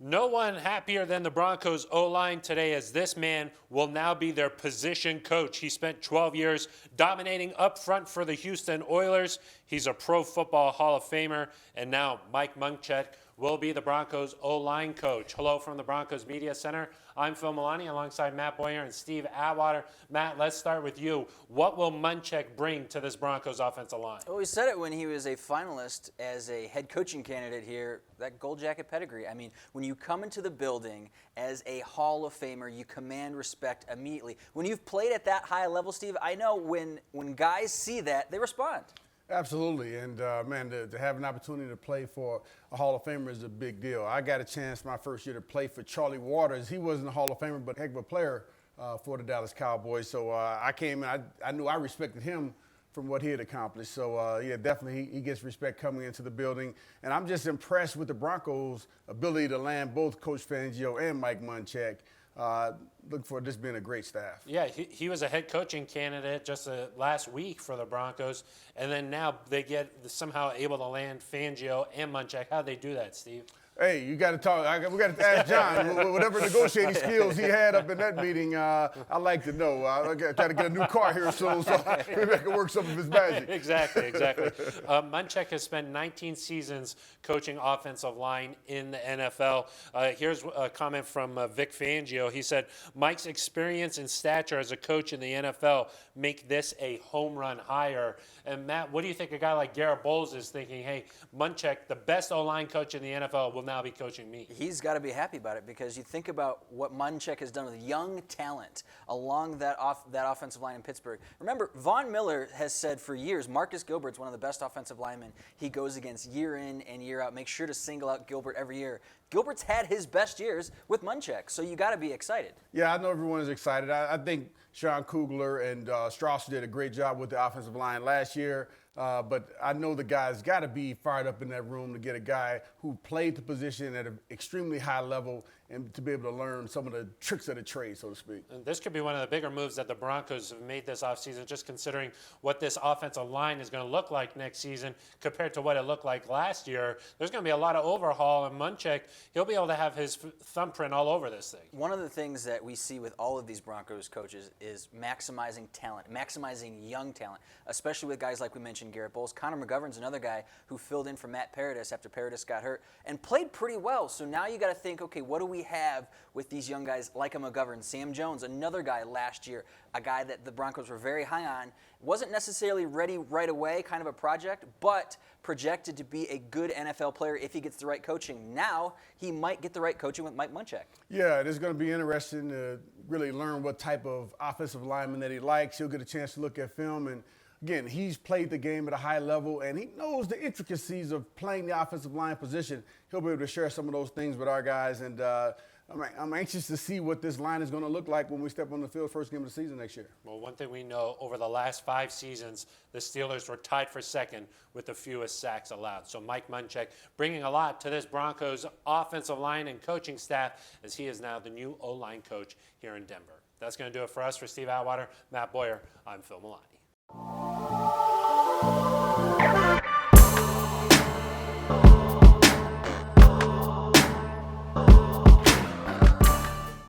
No one happier than the Broncos O-line today, as this man will now be their position coach. He spent 12 years dominating up front for the Houston Oilers. He's a Pro Football Hall of Famer, and now Mike Munchak will be the Broncos O-line coach. Hello from the Broncos Media Center. I'm Phil Milani alongside Matt Boyer and Steve Atwater. Matt, let's start with you. What will Munchak bring to this Broncos offensive line? Well, he said it when he was a finalist as a head coaching candidate here, that gold jacket pedigree. I mean, when you come into the building as a Hall of Famer, you command respect immediately. When you've played at that high level, Steve, I know when guys see that, they respond. Absolutely, and man, to have an opportunity to play for a Hall of Famer is a big deal. I got a chance my first year to play for Charlie Waters. He wasn't a Hall of Famer, but a heck of a player for the Dallas Cowboys. So I came in, I knew I respected him from what he had accomplished. So yeah, definitely he gets respect coming into the building. And I'm just impressed with the Broncos' ability to land both Coach Fangio and Mike Munchak. Looking for this being a great staff. Yeah, he was a head coaching candidate just last week for the Broncos, and then now they get somehow able to land Fangio and Munchak. How'd they do that, Steve? Hey, you got to talk. We got to ask John. Whatever negotiating skills he had up in that meeting, I'd like to know. I got to get a new car here soon, so maybe I can work some of his magic. Exactly. Munchak has spent 19 seasons coaching offensive line in the NFL. Here's a comment from Vic Fangio. He said, Mike's experience and stature as a coach in the NFL make this a home run hire. And Matt, what do you think a guy like Garrett Bowles is thinking? Hey, Munchak, the best O-line coach in the NFL, will now be coaching me. He's got to be happy about it, because you think about what Munchak has done with young talent along that offensive line in Pittsburgh. Remember, Von Miller has said for years, Marcus Gilbert's one of the best offensive linemen he goes against year in and year out. Make sure to single out Gilbert every year. Gilbert's had his best years with Munchak, so you got to be excited. Yeah, I know everyone is excited. I think Sean Kugler and Strauss did a great job with the offensive line last year. But I know the guys got to be fired up in that room to get a guy who played the position at an extremely high level and to be able to learn some of the tricks of the trade, so to speak. And this could be one of the bigger moves that the Broncos have made this offseason, just considering what this offensive line is going to look like next season compared to what it looked like last year. There's going to be a lot of overhaul, and Munchak, he'll be able to have his thumbprint all over this thing. One of the things that we see with all of these Broncos coaches is maximizing talent, maximizing young talent, especially with guys like we mentioned, Garrett Bowles. Connor McGovern's another guy who filled in for Matt Paradis after Paradis got hurt and played pretty well. So now you got to think, okay, what do we have with these young guys like a McGovern? Sam Jones, another guy last year, a guy that the Broncos were very high on, wasn't necessarily ready right away, kind of a project, but projected to be a good NFL player if he gets the right coaching. Now he might get the right coaching with Mike Munchak. Yeah, it is going to be interesting to really learn what type of offensive lineman that he likes. He'll get a chance to look at film, and again, he's played the game at a high level, and he knows the intricacies of playing the offensive line position. He'll be able to share some of those things with our guys, and I'm anxious to see what this line is going to look like when we step on the field first game of the season next year. Well, one thing we know, over the last 5 seasons, the Steelers were tied for second with the fewest sacks allowed. So Mike Munchak bringing a lot to this Broncos offensive line and coaching staff, as he is now the new O-line coach here in Denver. That's going to do it for us. For Steve Atwater, Matt Boyer, I'm Phil Milani.